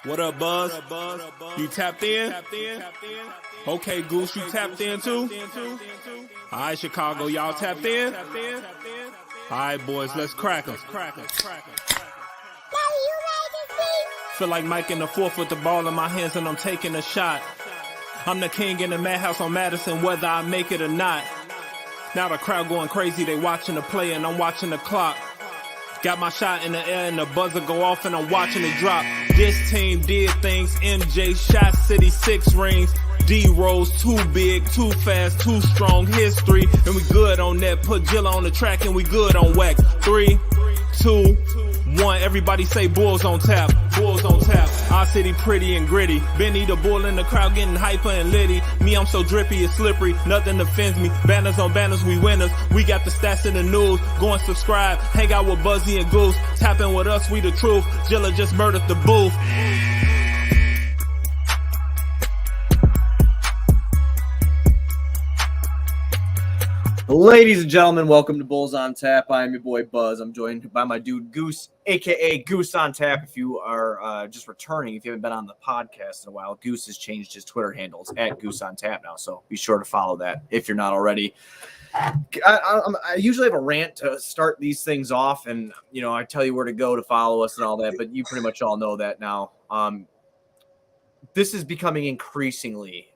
What up, Buzz? You tapped in? Okay, Goose, you tapped in too? All right, Chicago, y'all tapped in? All right, boys, let's crack 'em. Feel like Mike in the fourth with the ball in my hands and I'm taking a shot. I'm the king in the madhouse on Madison, whether I make it or not. Now the crowd going crazy, they watching the play and I'm watching the clock. Got my shot in the air and the buzzer go off and I'm watching it drop. This team did things, MJ shot City 6 rings. D-Rose too big, too fast, too strong, history. And we good on that, put Jilla on the track and we good on wax. 3, 2, 1, everybody say Bulls on tap, Bulls on tap. Our city pretty and gritty, Benny the bull in the crowd getting hyper and litty. Me, I'm so drippy, it's slippery, nothing offends me. Banners on banners, we winners. We got the stats in the news, go and subscribe. Hang out with Buzzy and Goose, tapping with us, we the truth. Jilla just murdered the booth. Ladies and gentlemen, welcome to Bulls on Tap. I'm your boy Buzz. I'm joined by my dude Goose, aka Goose on Tap. If you are just returning, if you haven't been on the podcast in a while, Goose has changed his Twitter handles at Goose on Tap now, so be sure to follow that if you're not already. I usually have a rant to start these things off, and I tell you where to go to follow us and all that, but you pretty much all know that now. This is becoming increasingly.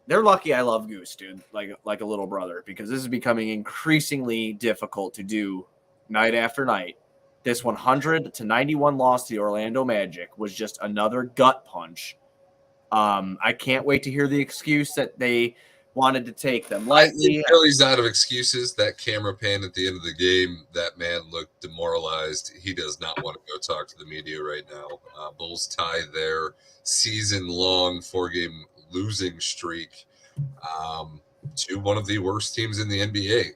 They're lucky I love Goose, dude, like a little brother, because this is becoming increasingly difficult to do night after night. This 100-91 loss to the Orlando Magic was just another gut punch. I can't wait to hear the excuse that they wanted to take them lightly. Philly's out of excuses. That camera pan at the end of the game, that man looked demoralized. He does not want to go talk to the media right now. Bulls tie their season-long 4-game losing streak to one of the worst teams in the NBA.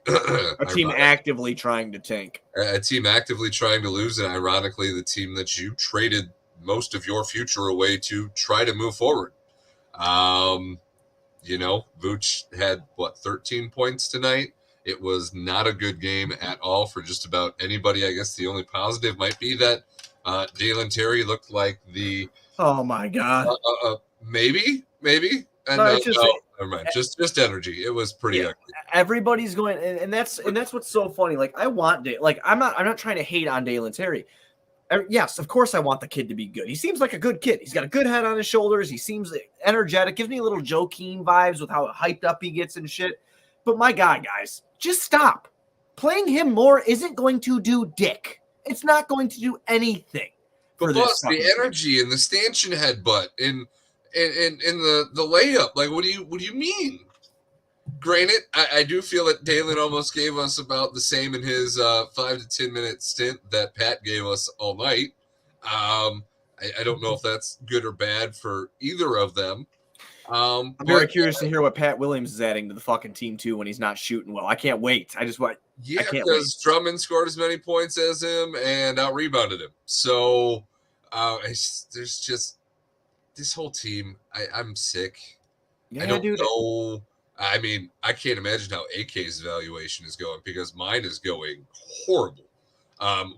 A team actively trying to tank. A team actively trying to lose, and ironically, the team that you traded most of your future away to try to move forward. Vooch had, 13 points tonight? It was not a good game at all for just about anybody. I guess the only positive might be that Dalen Terry looked like the... Oh, my God. Maybe. And no, it's just, never mind. Just energy. It was pretty ugly. Everybody's going, and that's what's so funny. Like, I want I'm not trying to hate on Dalen Terry. Yes, of course I want the kid to be good. He seems like a good kid. He's got a good head on his shoulders. He seems energetic. Gives me a little Joakim vibes with how hyped up he gets and shit. But my God, guys, just stop. Playing him more isn't going to do dick. It's not going to do anything. But plus the energy and the stanchion headbutt and the layup, like what do you mean? Granted, I do feel that Dalen almost gave us about the same in his 5 to 10 minute stint that Pat gave us all night. I don't know if that's good or bad for either of them. I'm very curious to hear what Pat Williams is adding to the fucking team too when he's not shooting well. I can't wait. I can't because Drummond scored as many points as him and out rebounded him. So there's just this whole team. I'm sick. Yeah, I don't dude. know. I mean, I can't imagine how AK's evaluation is going because mine is going horrible.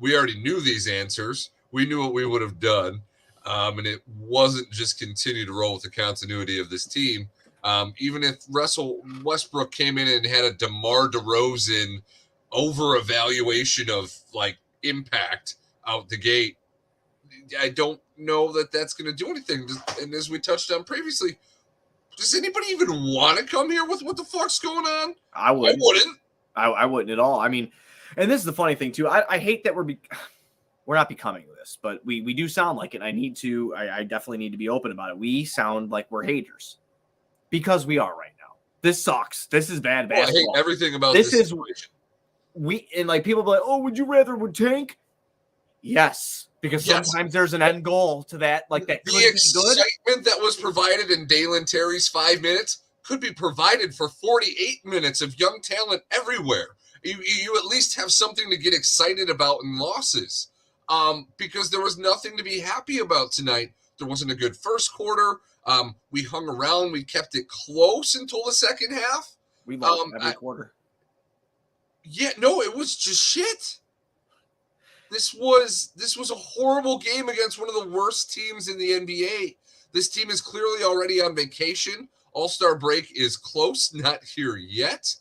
We already knew these answers. We knew what we would have done. And it wasn't just continue to roll with the continuity of this team. Even if Russell Westbrook came in and had a DeMar DeRozan over-evaluation of, impact out the gate, I don't know that that's going to do anything. And as we touched on previously, does anybody even want to come here with what the fuck's going on? I wouldn't. I wouldn't at all. I mean, and this is the funny thing too. I hate that we're not becoming this, but we do sound like it. I definitely need to be open about it. We sound like we're haters because we are right now. This sucks. This is bad basketball. I hate everything about this situation. People be like, oh, would you rather would tank? Yes. Because sometimes there's an end goal to that, that could be good. The excitement that was provided in Dalen Terry's 5 minutes could be provided for 48 minutes of young talent everywhere. You at least have something to get excited about in losses. Because there was nothing to be happy about tonight. There wasn't a good first quarter. We hung around. We kept it close until the second half. We lost every quarter. Yeah, no, it was just shit. This was a horrible game against one of the worst teams in the NBA. This team is clearly already on vacation. All-Star break is close, not here yet.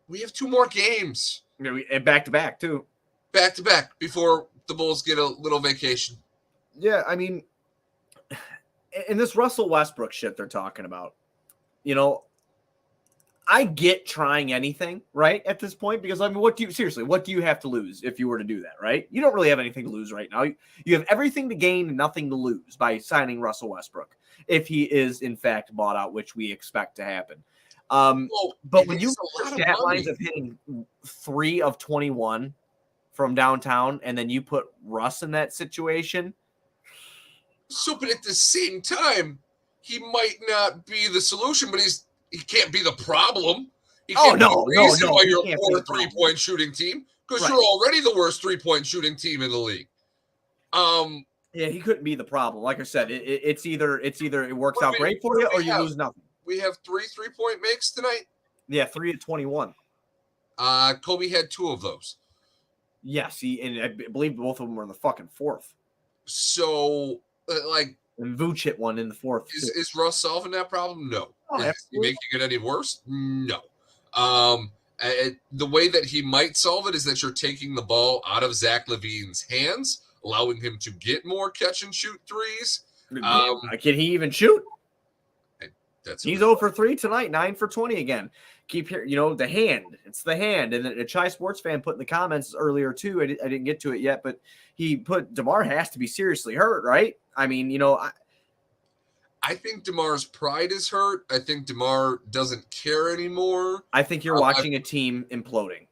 We have 2 more games. And back-to-back, too. Back-to-back before the Bulls get a little vacation. Yeah, I mean, in this Russell Westbrook shit they're talking about, I get trying anything, right, at this point, because, I mean, what do you have to lose if you were to do that, right? You don't really have anything to lose right now. You have everything to gain and nothing to lose by signing Russell Westbrook, if he is, in fact, bought out, which we expect to happen. But when you look at stat lines of hitting 3 of 21 from downtown, and then you put Russ in that situation. So, but at the same time, he might not be the solution, but he can't be the problem. He can't be the reason why you're a poor 3-point shooting team, because you're already the worst 3-point shooting team in the league. Yeah, he couldn't be the problem. Like I said, it's either it works out great for you or you lose nothing. We have 3 3-point makes tonight. Yeah, 3 of 21. Kobe had 2 of those. Yes, and I believe both of them were in the fucking 4th. So, and Vooch hit one in the 4th. Is Russ solving that problem? No. Is he making it any worse? No. The way that he might solve it is that you're taking the ball out of Zach LaVine's hands, allowing him to get more catch and shoot threes. Can he even shoot? He's 0 for 3 tonight, 9 for 20 again. Keep here, the hand. It's the hand. And a Chai Sports fan put in the comments earlier too. I didn't get to it yet, but he put DeMar has to be seriously hurt, right? I mean, I think DeMar's pride is hurt. I think DeMar doesn't care anymore. I think you're watching a team imploding.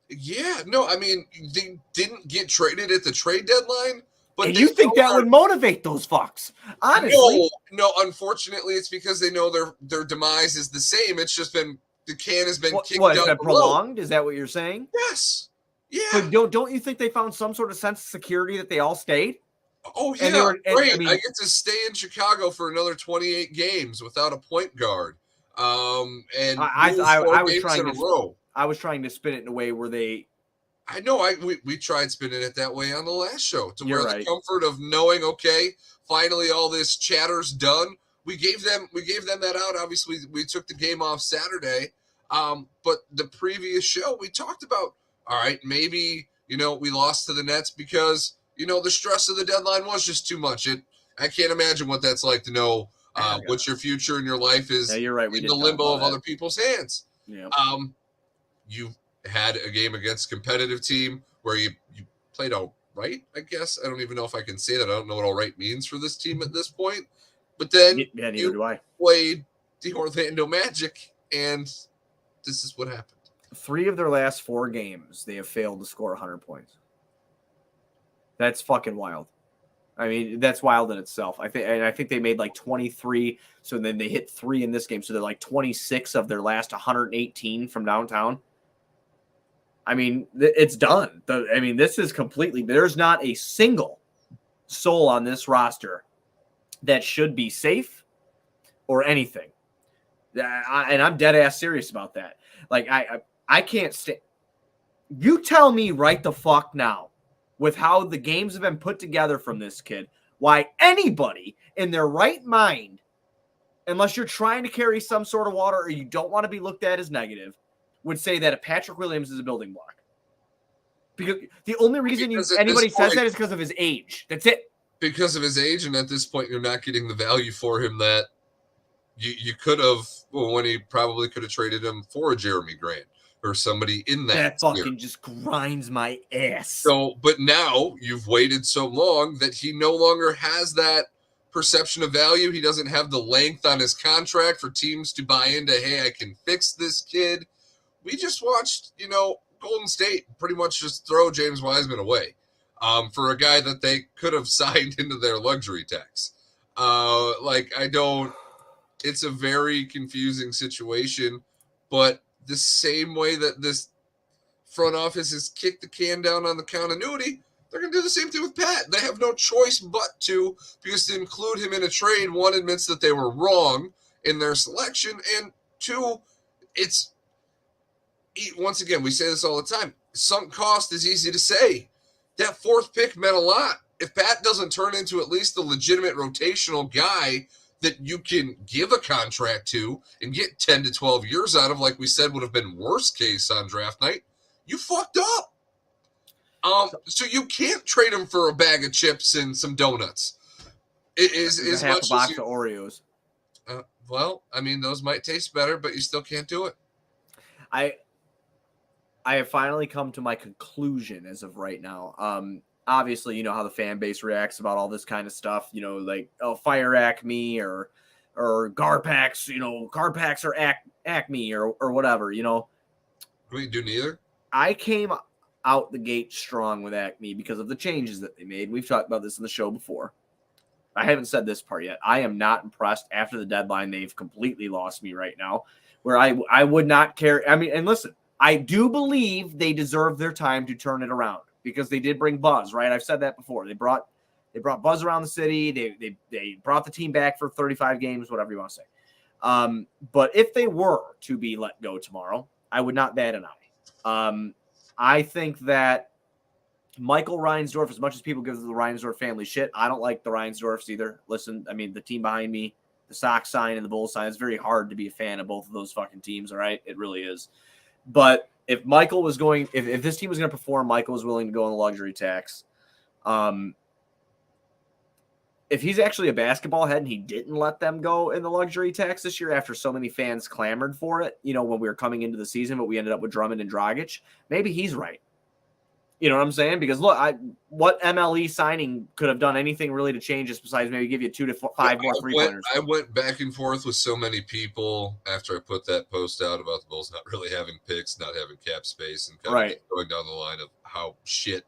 Yeah, no, I mean, they didn't get traded at the trade deadline. But you think that would motivate those fucks? Honestly, no. Unfortunately, it's because they know their demise is the same. It's just been the can has been kicked down the prolonged. Is that what you're saying? Yes. Yeah. But don't you think they found some sort of sense of security that they all stayed? Oh yeah, great! I get to stay in Chicago for another 28 games without a point guard. And I was trying to spin it in a way where they. I know we tried spinning it that way on the last show to where the comfort of knowing, okay, finally all this chatter's done. We gave them that out. Obviously, we took the game off Saturday. But the previous show we talked about, all right, maybe, we lost to the Nets because, the stress of the deadline was just too much. I can't imagine what that's like to know what your future in your life is in the limbo of other people's hands. Yeah. You had a game against a competitive team where you played all right, I guess. I don't even know if I can say that. I don't know what all right means for this team at this point. But then you played the Orlando Magic, and this is what happened. 3 of their last 4 games, they have failed to score 100 points. That's fucking wild. I mean, that's wild in itself. I think they made like 23, so then they hit 3 in this game. So they're like 26 of their last 118 from downtown. I mean, it's done. This is completely – there's not a single soul on this roster that should be safe or anything. And I'm dead-ass serious about that. Like, I can't stay – you tell me right the fuck now, with how the games have been put together from this kid, why anybody in their right mind, unless you're trying to carry some sort of water or you don't want to be looked at as negative, would say that a Patrick Williams is a building block. Because the only reason anybody says that is because of his age. That's it. Because of his age, and at this point, you're not getting the value for him that you could have, when he probably could have traded him for a Jeremy Grant or somebody in that. That fucking just grinds my ass. So, but now you've waited so long that he no longer has that perception of value. He doesn't have the length on his contract for teams to buy into, hey, I can fix this kid. We just watched, Golden State pretty much just throw James Wiseman away for a guy that they could have signed into their luxury tax. It's a very confusing situation, but the same way that this front office has kicked the can down on the continuity, they're going to do the same thing with Pat. They have no choice but to, because to include him in a trade, 1, admits that they were wrong in their selection, and 2, it's once again, we say this all the time. Sunk cost is easy to say. That fourth pick meant a lot. If Pat doesn't turn into at least a legitimate rotational guy that you can give a contract to and get 10 to 12 years out of, like we said, would have been worst case on draft night, you fucked up. So you can't trade him for a bag of chips and some donuts. It is half much a box as you, of Oreos. Well, I mean, those might taste better, but you still can't do it. I have finally come to my conclusion as of right now. Obviously, you know how the fan base reacts about all this kind of stuff. You know, like, oh, fire Acme or Garpax. You know, Garpax or Acme or whatever. You know, We do neither. I came out the gate strong with Acme because of the changes that they made. We've talked about this in the show before. I haven't said this part yet. I am not impressed after the deadline. They've completely lost me right now, where I would not care. I mean, and listen, I do believe they deserve their time to turn it around because they did bring buzz, right? I've said that before. They brought buzz around the city. They brought the team back for 35 games, whatever you want to say. But if they were to be let go tomorrow, I would not bat an eye. I think that Michael Reinsdorf, as much as people give the Reinsdorf family shit, I don't like the Reinsdorfs either. Listen, I mean, the team behind me, the Sox sign and the Bulls sign, it's very hard to be a fan of both of those fucking teams, all right? It really is. But if Michael was going, if this team was going to perform, Michael was willing to go on the luxury tax. If he's actually a basketball head and he didn't let them go in the luxury tax this year after so many fans clamored for it, you know, when we were coming into the season, but we ended up with Drummond and Dragic, maybe he's right. You know what I'm saying? Because look, what MLE signing could have done anything really to change this besides maybe give you 2 to 5 more three-pointers? I went back and forth with so many people after I put that post out about the Bulls not really having picks, not having cap space, and kind of going down the line of how shit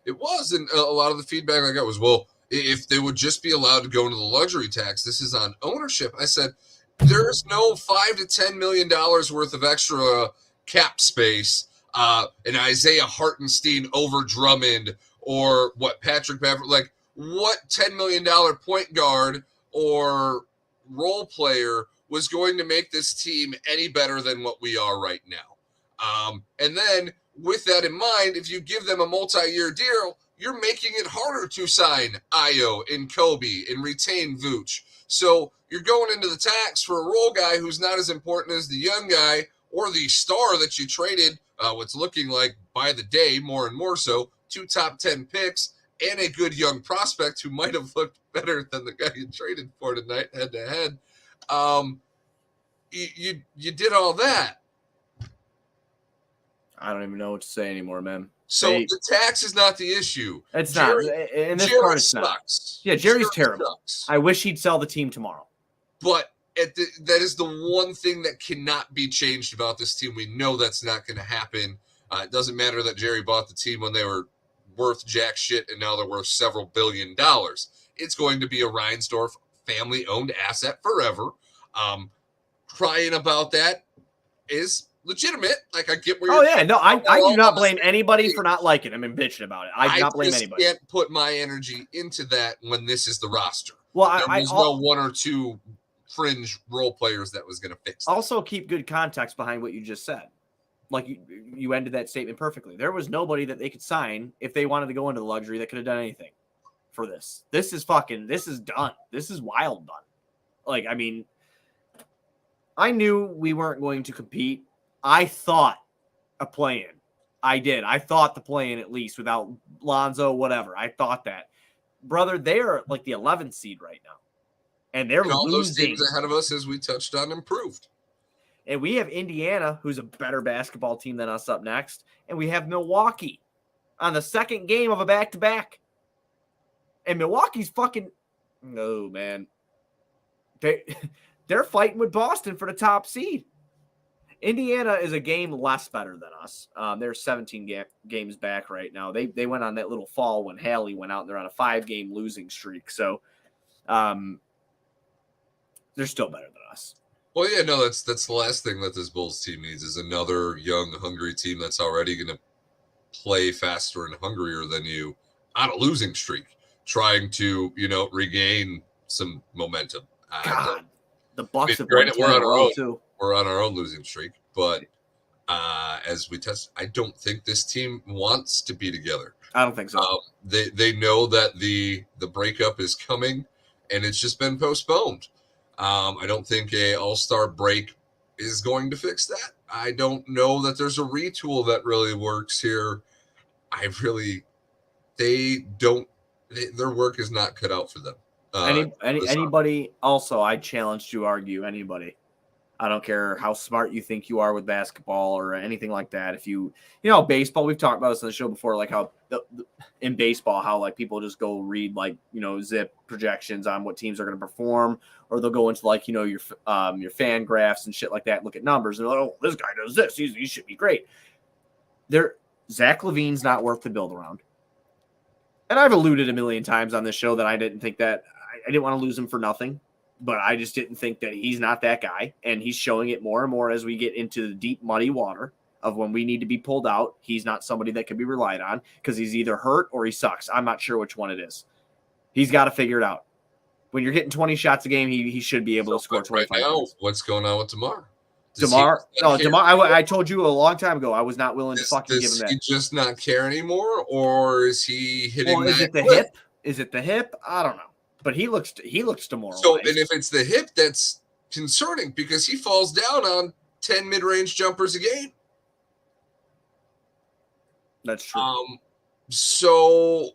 it was. And a lot of the feedback I got was, well, if they would just be allowed to go into the luxury tax, this is on ownership. I said, there is no $5 to $10 million worth of extra cap space. And Isaiah Hartenstein over Drummond or what Patrick Beverley, like what $10 million point guard or role player was going to make this team any better than what we are right now. And then with that in mind, if you give them a multi-year deal, you're making it harder to sign Ayo and Kobe and retain Vooch. So you're going into the tax for a role guy who's not as important as the young guy or the star that you traded, what's looking like by the day, more and more so, 2 top 10 picks and a good young prospect who might have looked better than the guy you traded for tonight head to head. You did all that. I don't even know what to say anymore, man. So the tax is not the issue. It's Jerry, not. In this part, it's sucks. Not. Yeah, Jerry's terrible. Sucks. I wish he'd sell the team tomorrow. But that is the one thing that cannot be changed about this team. We know that's not going to happen. It doesn't matter that Jerry bought the team when they were worth jack shit and now they're worth several $1 billion. It's going to be a Reinsdorf family-owned asset forever. Crying about that is legitimate. Like, I get where you're no, I do not blame anybody for not liking him and bitching about it. I do not blame anybody. I can't put my energy into that when this is the roster. Well, there's no 1 or 2 fringe role players that was going to fix that. Also, keep good context behind what you just said. Like, you ended that statement perfectly. There was nobody that they could sign if they wanted to go into the luxury that could have done anything for this. This is done. This is wild done. Like, I mean, I knew we weren't going to compete. I thought a play-in. I did. I thought the play-in at least without Lonzo, whatever. I thought that. Brother, they are like the 11th seed right now. And they're all losing. Those teams ahead of us, as we touched on, improved. And we have Indiana, who's a better basketball team than us, up next. And we have Milwaukee on the second game of a back-to-back. And Milwaukee's fucking – no, man. They're fighting with Boston for the top seed. Indiana is a game less better than us. They're 17 games back right now. They went on that little fall when Haley went out, and they're on a 5-game losing streak. So they're still better than us. Well, yeah, no, that's the last thing that this Bulls team needs is another young, hungry team that's already going to play faster and hungrier than you on a losing streak, trying to, regain some momentum. God, the Bucks have won 10 in a row too. We're on our own losing streak, but as we touched, I don't think this team wants to be together. I don't think so. They know that the breakup is coming, and it's just been postponed. I don't think a all-star break is going to fix that. I don't know that there's a retool that really works here. Their work is not cut out for them. Anybody also, I challenge to argue anybody. I don't care how smart you think you are with basketball or anything like that. If baseball, we've talked about this on the show before, like how in baseball, how like people just go read like, zip projections on what teams are going to perform, or they'll go into like, your fan graphs and shit like that, look at numbers and they're like, oh, this guy does this. He should be great. Zach LaVine's not worth the build around. And I've alluded a million times on this show that I didn't think that I didn't want to lose him for nothing. But I just didn't think that he's not that guy. And he's showing it more and more as we get into the deep, muddy water of when we need to be pulled out. He's not somebody that can be relied on because he's either hurt or he sucks. I'm not sure which one it is. He's got to figure it out. When you're getting 20 shots a game, he should be able to score 25 right now, points. What's going on with DeMar? I told you a long time ago I was not willing to fucking give him that. Does he just not care anymore, or is he hitting is it the hip? Is it the hip? I don't know. But he looks demoralized. So, and if it's the hip, that's concerning because he falls down on 10 mid-range jumpers a game. That's true. So,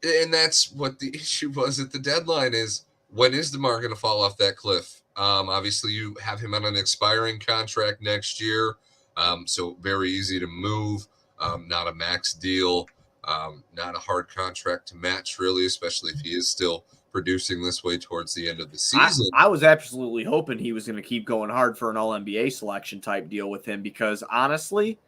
and that's what the issue was at the deadline is, when is DeMar going to fall off that cliff? Obviously, you have him on an expiring contract next year, so very easy to move, not a max deal. Not a hard contract to match, really, especially if he is still producing this way towards the end of the season. I was absolutely hoping he was going to keep going hard for an All-NBA selection type deal with him because, honestly,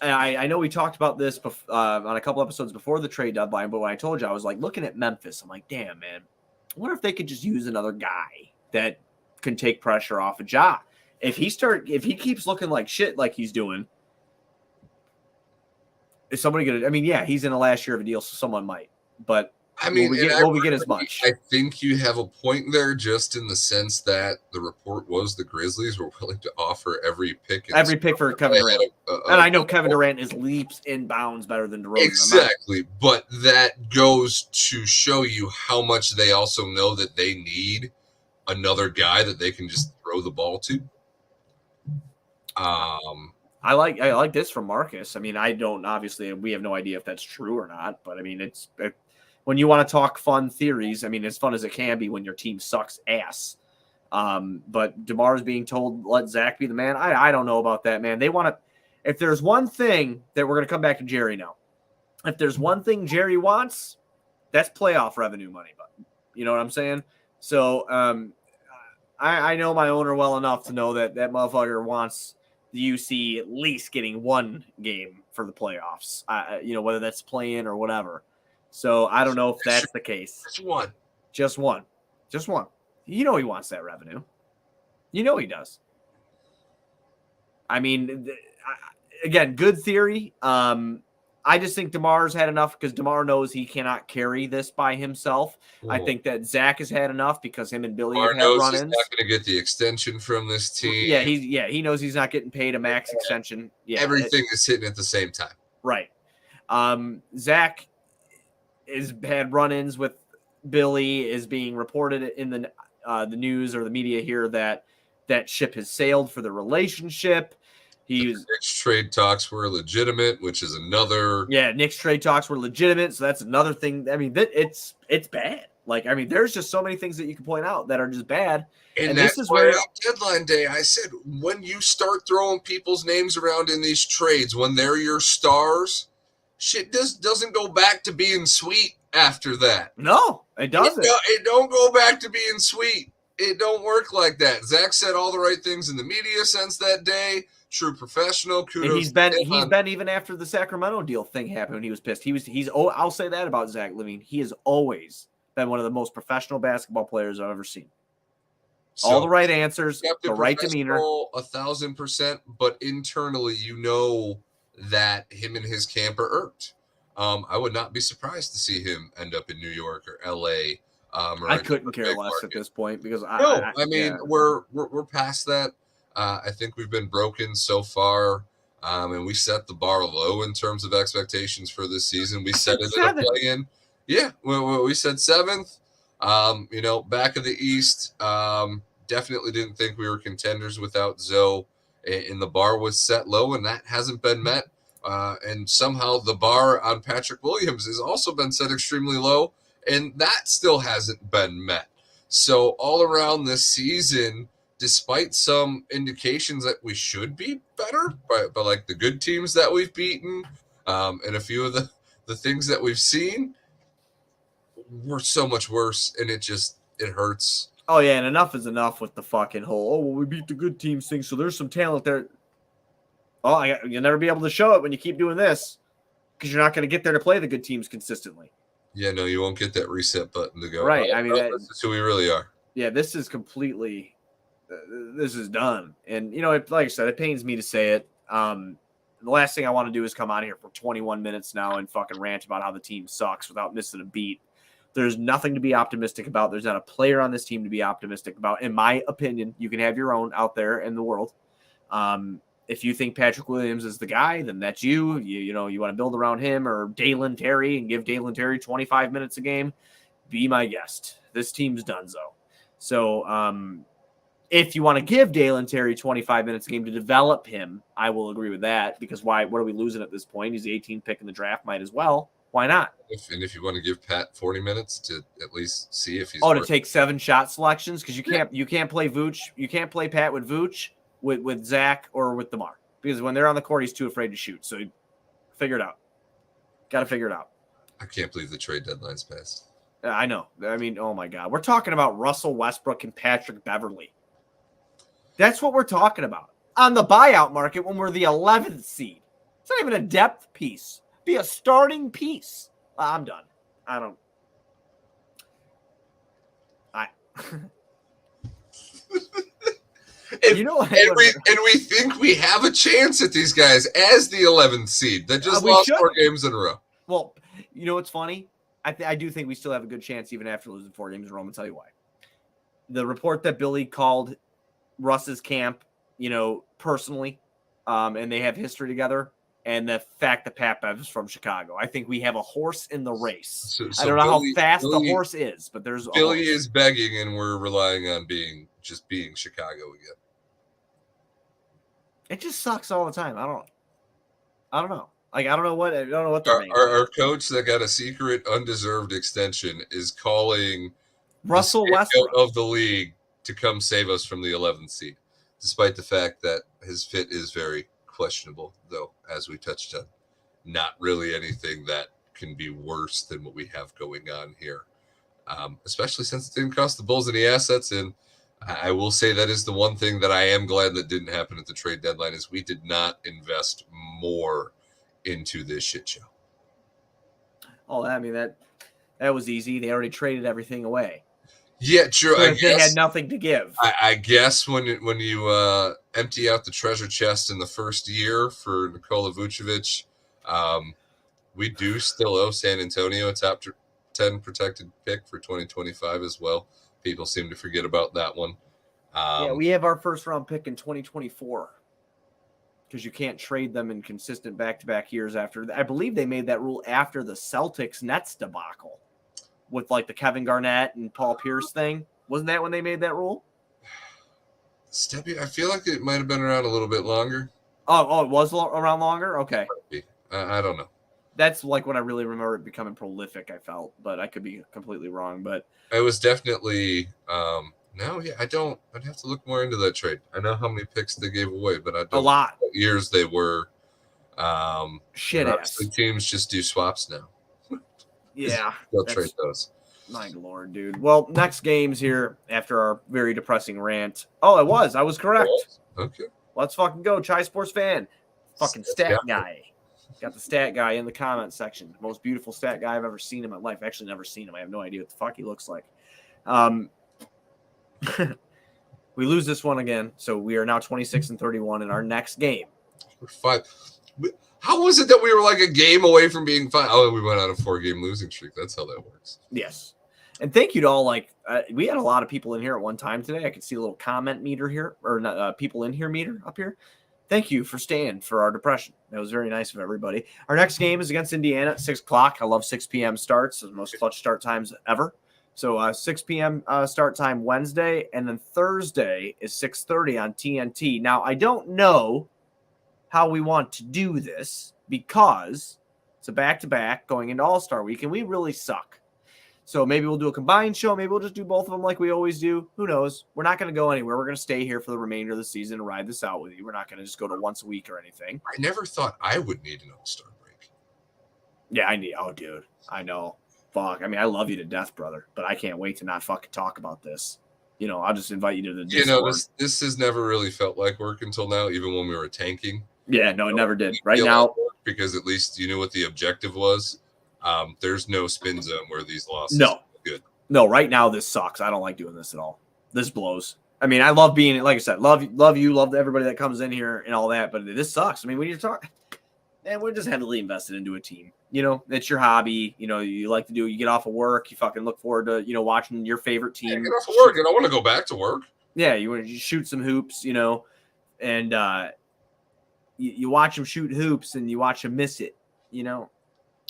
I know we talked about this on a couple episodes before the trade deadline, but when I told you, I was like looking at Memphis, I'm like, damn, man, I wonder if they could just use another guy that can take pressure off of Ja. If he keeps looking like shit like he's doing, is somebody going to? I mean, yeah, he's in the last year of a deal, so someone might. But will we get as much? I think you have a point there, just in the sense that the report was the Grizzlies were willing to offer every pick for Kevin Durant. And I know Kevin Durant is leaps and bounds better than DeRozan. Exactly, but that goes to show you how much they also know that they need another guy that they can just throw the ball to. I like this from Marcus. I mean, obviously we have no idea if that's true or not, but I mean, when you want to talk fun theories, I mean, as fun as it can be when your team sucks ass. But DeMar is being told, let Zach be the man. I don't know about that, man. They want to, if there's one thing that we're going to come back to Jerry now, if there's one thing Jerry wants, that's playoff revenue money, but you know what I'm saying? So, I know my owner well enough to know that motherfucker wants the UC at least getting one game for the playoffs, whether that's play-in or whatever. So I don't know if that's the case. Just one. You know he wants that revenue. You know he does. I mean, again, good theory. I just think DeMar's had enough because DeMar knows he cannot carry this by himself. Ooh. I think that Zach has had enough because him and Billy have had run-ins. He's not going to get the extension from this team. Yeah, he knows he's not getting paid a max extension. Yeah, everything is hitting at the same time. Right. Zach has had run-ins with Billy, is being reported in the news or the media here that ship has sailed for the relationship. Nick's trade talks were legitimate, which is another. Yeah, Nick's trade talks were legitimate, so that's another thing. I mean, it's bad. Like, I mean, there's just so many things that you can point out that are just bad. And this is where deadline day, I said, when you start throwing people's names around in these trades, when they're your stars, shit doesn't go back to being sweet after that. No, it doesn't. It don't go back to being sweet. It don't work like that. Zach said all the right things in the media since that day. True professional. Kudos. And he's been even after the Sacramento deal thing happened when he was pissed. I'll say that about Zach LaVine. He has always been one of the most professional basketball players I've ever seen. So, all the right answers, the right demeanor. 1,000%, but internally, you know that him and his camp are irked. I would not be surprised to see him end up in New York or LA. I couldn't care less at this point because we're past that. I think we've been broken so far, and we set the bar low in terms of expectations for this season. We set it at a play-in. Yeah, we said 7th. Back of the East, definitely didn't think we were contenders without Zoe, and the bar was set low, and that hasn't been met. And somehow the bar on Patrick Williams has also been set extremely low, and that still hasn't been met. So all around this season, despite some indications that we should be better, but like the good teams that we've beaten, and a few of the things that we've seen, we're so much worse, and it hurts. Oh yeah, and enough is enough with the fucking whole, we beat the good teams thing, so there's some talent there. Oh, you'll never be able to show it when you keep doing this, because you're not going to get there to play the good teams consistently. Yeah, no, you won't get that reset button to go. Right. I mean, this is who we really are. Yeah, this is completely, this is done. And, like I said, it pains me to say it. The last thing I want to do is come on here for 21 minutes now and fucking rant about how the team sucks without missing a beat. There's nothing to be optimistic about. There's not a player on this team to be optimistic about. In my opinion, you can have your own out there in the world. If you think Patrick Williams is the guy, then that's you. You want to build around him, or Dalen Terry and give Dalen Terry 25 minutes a game. Be my guest. This team's donezo. So if you want to give Dalen Terry 25 minutes a game to develop him, I will agree with that, because what are we losing at this point? He's the 18th pick in the draft. Might as well. Why not? If you want to give Pat 40 minutes to at least see if he's to take 7 shot selections, because you can't play Vooch. You can't play Pat with Vooch, with Zach, or with DeMar, because when they're on the court, he's too afraid to shoot. So figure it out. Got to figure it out. I can't believe the trade deadline's passed. I know. I mean, oh my God. We're talking about Russell Westbrook and Patrick Beverley. That's what we're talking about. On the buyout market when we're the 11th seed. It's not even a depth piece. Be a starting piece. I'm done. And we think we have a chance at these guys as the 11th seed that just lost 4 games in a row. Well, you know what's funny? I do think we still have a good chance even after losing 4 games in a row. I'm going to tell you why. The report that Billy called Russ's camp, personally, and they have history together, and the fact that Pat Bev is from Chicago. I think we have a horse in the race. So I don't know how fast the horse is, but there's Billy is begging, and we're relying on being Chicago again. It just sucks all the time. I don't know. Like, I don't know what they're our coach that got a secret undeserved extension is calling Russell Westbrook of the league to come save us from the 11th seed, despite the fact that his fit is very questionable, though, as we touched on. Not really anything that can be worse than what we have going on here, especially since it didn't cost the Bulls any assets. And I will say that is the one thing that I am glad that didn't happen at the trade deadline, is we did not invest more into this shit show. Oh, I mean, that was easy. They already traded everything away. Yeah, true. So they had nothing to give. I guess when you empty out the treasure chest in the first year for Nikola Vucevic, we do still owe San Antonio a top 10 protected pick for 2025 as well. People seem to forget about that one. We have our first round pick in 2024. Because you can't trade them in consistent back-to-back years after. I believe they made that rule after the Celtics-Nets debacle with like the Kevin Garnett and Paul Pierce thing. Wasn't that when they made that rule? Steppy, I feel like it might have been around a little bit longer. Oh, it was around longer? Okay. I don't know. That's like when I really remember it becoming prolific, I felt. But I could be completely wrong. But it was definitely I don't. I'd have to look more into that trade. I know how many picks they gave away, but I don't a lot. Know what years they were. Shit ass. Teams just do swaps now. Yeah. They'll trade those. My lord, dude. Well, next game's here after our very depressing rant. Oh, I was correct. Okay. Let's fucking go, Chai Sports fan. Fucking stat guy. Got the stat guy in the comment section. Most beautiful stat guy I've ever seen in my life. Actually, never seen him. I have no idea what the fuck he looks like. We lose this one again, so we are now 26-31 in our next game. We're 5. How was it that we were like a game away from being 5? Oh, we went on a 4-game losing streak. That's how that works. Yes. And thank you to all, we had a lot of people in here at one time today. I could see a little comment meter here, or not, people in here meter up here. Thank you for staying for our depression. That was very nice of everybody. Our next game is against Indiana at 6 o'clock. I love 6 p.m. starts. Those are the most clutch start times ever. So 6 p.m. Start time Wednesday, and then Thursday is 6:30 on TNT. Now, I don't know how we want to do this because it's a back-to-back going into All-Star Week, and we really suck. So maybe we'll do a combined show. Maybe we'll just do both of them like we always do. Who knows? We're not going to go anywhere. We're going to stay here for the remainder of the season and ride this out with you. We're not going to just go to once a week or anything. I never thought I would need an All-Star break. Yeah, I need. Oh, dude. I know. Fuck. I mean, I love you to death, brother, but I can't wait to not fucking talk about this. I'll just invite you to the Discord. This has never really felt like work until now, even when we were tanking. Yeah, no, it never did. Right now. Because at least you knew what the objective was. There's no spin zone where these losses no. are good. No, right now this sucks. I don't like doing this at all. This blows. I mean, I love being, like I said, love you, love everybody that comes in here and all that, but this sucks. I mean, when you're talking, man, we're just heavily invested into a team. It's your hobby. You like to do. You get off of work, you fucking look forward to watching your favorite team. Yeah, get off of work. I don't want to go back to work. Yeah, you want to shoot some hoops, and you watch them shoot hoops and you watch them miss it,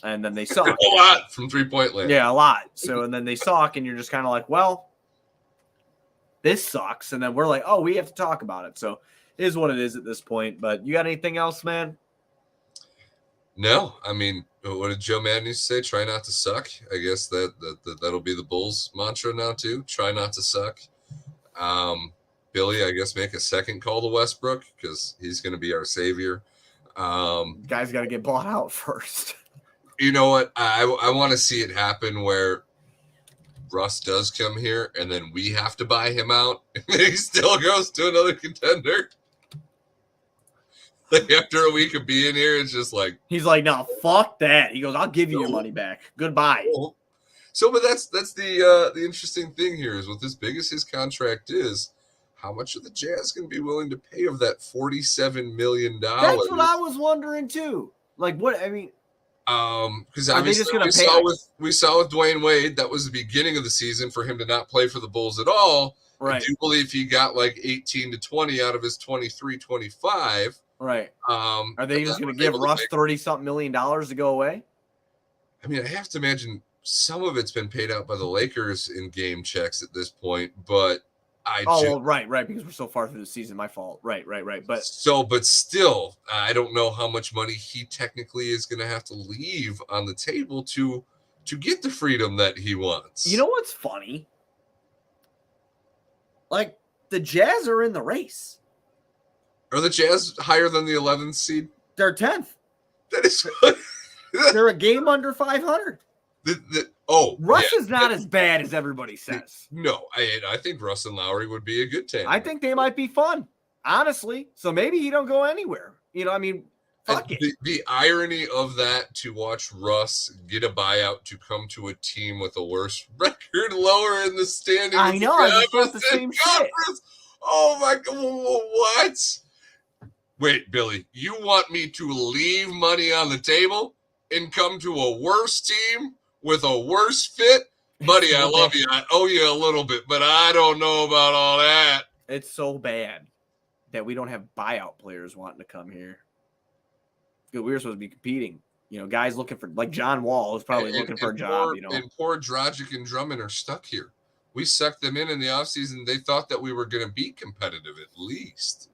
and then they suck a lot from 3-point land. Yeah, a lot. So and then they suck, and you're just kind of like, well, this sucks. And then we're like, oh, we have to talk about it. So it is what it is at this point. But you got anything else, man? No, I mean, what did Joe Madden used to say? Try not to suck. I guess that'll be the Bulls mantra now too. Try not to suck. Billy, I guess make a second call to Westbrook because he's going to be our savior. Guy's got to get bought out first. You know what? I want to see it happen where Russ does come here and then we have to buy him out and then he still goes to another contender. Like after a week of being here, it's just like he's like, no, fuck that. He goes, I'll give you your money back. Goodbye. So, but that's the interesting thing here is with as big as his contract is, how much are the Jazz going to be willing to pay of that $47 million? That's what I was wondering too. Like what? I mean, because obviously we saw with Dwayne Wade that was the beginning of the season for him to not play for the Bulls at all. Right. I do believe he got like 18 to 20 out of his 23-25. Right. Are they just going to give Russ $30-something million to go away? I mean, I have to imagine some of it's been paid out by the Lakers in game checks at this point, but right, because we're so far through the season. My fault. Right. But still, I don't know how much money he technically is going to have to leave on the table to get the freedom that he wants. You know what's funny? Like the Jazz are in the race. Are the Jazz higher than the 11th seed? They're 10th. That is. They're a game under 500. Russ is not as bad as everybody says. No, I think Russ and Lowry would be a good tandem. I think they might be fun, honestly. So maybe he don't go anywhere. I mean, fuck it. The irony of that, to watch Russ get a buyout to come to a team with a worse record lower in the standings. I know. I just thought the same shit. Oh my God! What? Wait, Billy, you want me to leave money on the table and come to a worse team with a worse fit? Buddy, I love you. I owe you a little bit, but I don't know about all that. It's so bad that we don't have buyout players wanting to come here. We were supposed to be competing. Guys looking for, like John Wall is probably looking for a job. And poor Dragic and Drummond are stuck here. We sucked them in the offseason. They thought that we were going to be competitive at least.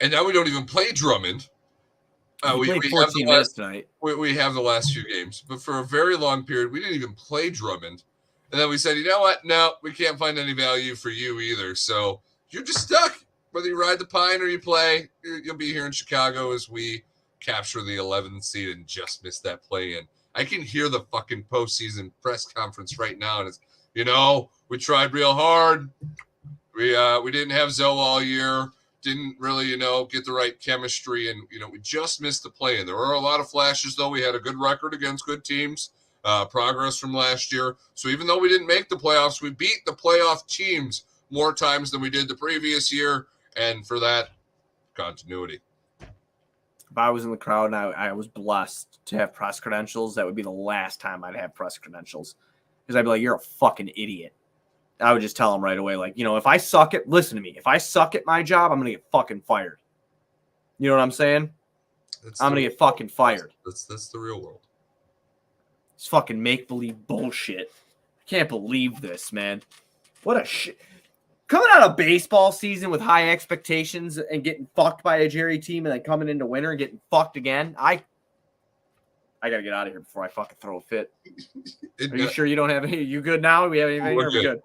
And now we don't even play Drummond. We played 14 minutes tonight. We have the last few games. But for a very long period, we didn't even play Drummond. And then we said, you know what? No, we can't find any value for you either. So you're just stuck. Whether you ride the pine or you play, you'll be here in Chicago as we capture the 11th seed and just miss that play-in. I can hear the fucking postseason press conference right now. And it's, we tried real hard. We didn't have Zoe all year. Didn't really, get the right chemistry. And, we just missed the play-in. There were a lot of flashes, though. We had a good record against good teams, progress from last year. So even though we didn't make the playoffs, we beat the playoff teams more times than we did the previous year. And for that, continuity. If I was in the crowd and I was blessed to have press credentials, that would be the last time I'd have press credentials. because I'd be like, you're a fucking idiot. I would just tell him right away, like, if I suck at, listen to me, if I suck at my job, I'm going to get fucking fired. You know what I'm saying? I'm going to get fucking fired. That's the real world. It's fucking make-believe bullshit. I can't believe this, man. What a shit. Coming out of baseball season with high expectations and getting fucked by a Jerry team and then coming into winter and getting fucked again, I got to get out of here before I fucking throw a fit. Are you sure you don't have any? You good now? We have anything? We're good.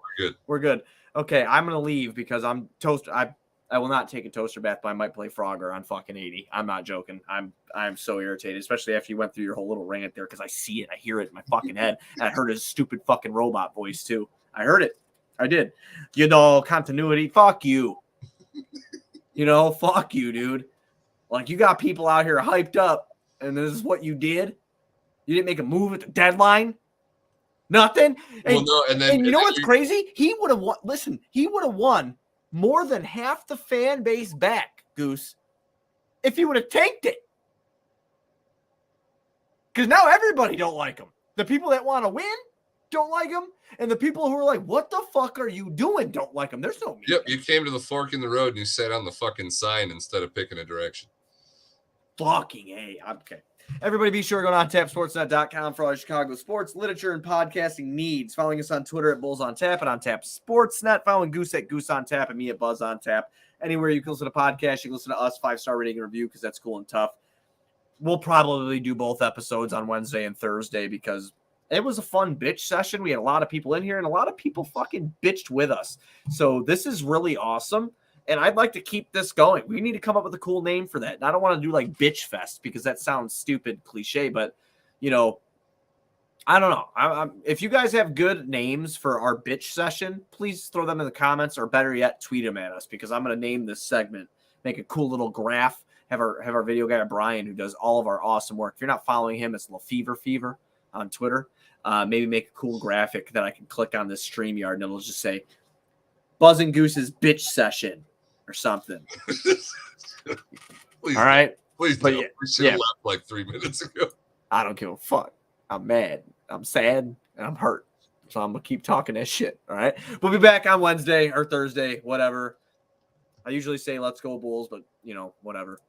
We're good. Okay, I'm going to leave because I'm toast. I will not take a toaster bath, but I might play Frogger on fucking 80. I'm not joking. I'm so irritated, especially after you went through your whole little rant there because I see it. I hear it in my fucking head. And I heard his stupid fucking robot voice too. I heard it. I did. Continuity. Fuck you. Fuck you, dude. Like, you got people out here hyped up, and this is what you did? You didn't make a move at the deadline? Nothing? And, and you know what's crazy? He would have won. Listen, he would have won more than half the fan base back, Goose, if he would have tanked it. Because now everybody don't like him. The people that want to win don't like him, and the people who are like, what the fuck are you doing, don't like him. There's no media. Yep, you came to the fork in the road and you sat on the fucking sign instead of picking a direction. Fucking A. Okay. Everybody be sure to go to ontapsportsnet.com for all your Chicago sports, literature, and podcasting needs. Following us on Twitter at Bulls on Tap and on Tap Sportsnet. Following Goose at Goose on Tap and me at Buzz on Tap. Anywhere you can listen to podcasts, you can listen to us, 5-star rating and review because that's cool and tough. We'll probably do both episodes on Wednesday and Thursday because it was a fun bitch session. We had a lot of people in here and a lot of people fucking bitched with us. So this is really awesome. And I'd like to keep this going. We need to come up with a cool name for that. And I don't want to do like Bitch Fest because that sounds stupid, cliche. But, I don't know. If you guys have good names for our bitch session, please throw them in the comments or better yet, tweet them at us because I'm going to name this segment. Make a cool little graph. Have our video guy, Brian, who does all of our awesome work. If you're not following him, it's LaFever on Twitter. Maybe make a cool graphic that I can click on this StreamYard and it'll just say Buzz and Goose's bitch session. Or something. Please, all right. Please, but we should have left like 3 minutes ago. I don't give a fuck. I'm mad. I'm sad. And I'm hurt. So I'm going to keep talking that shit. All right. We'll be back on Wednesday or Thursday, whatever. I usually say let's go Bulls, but, whatever.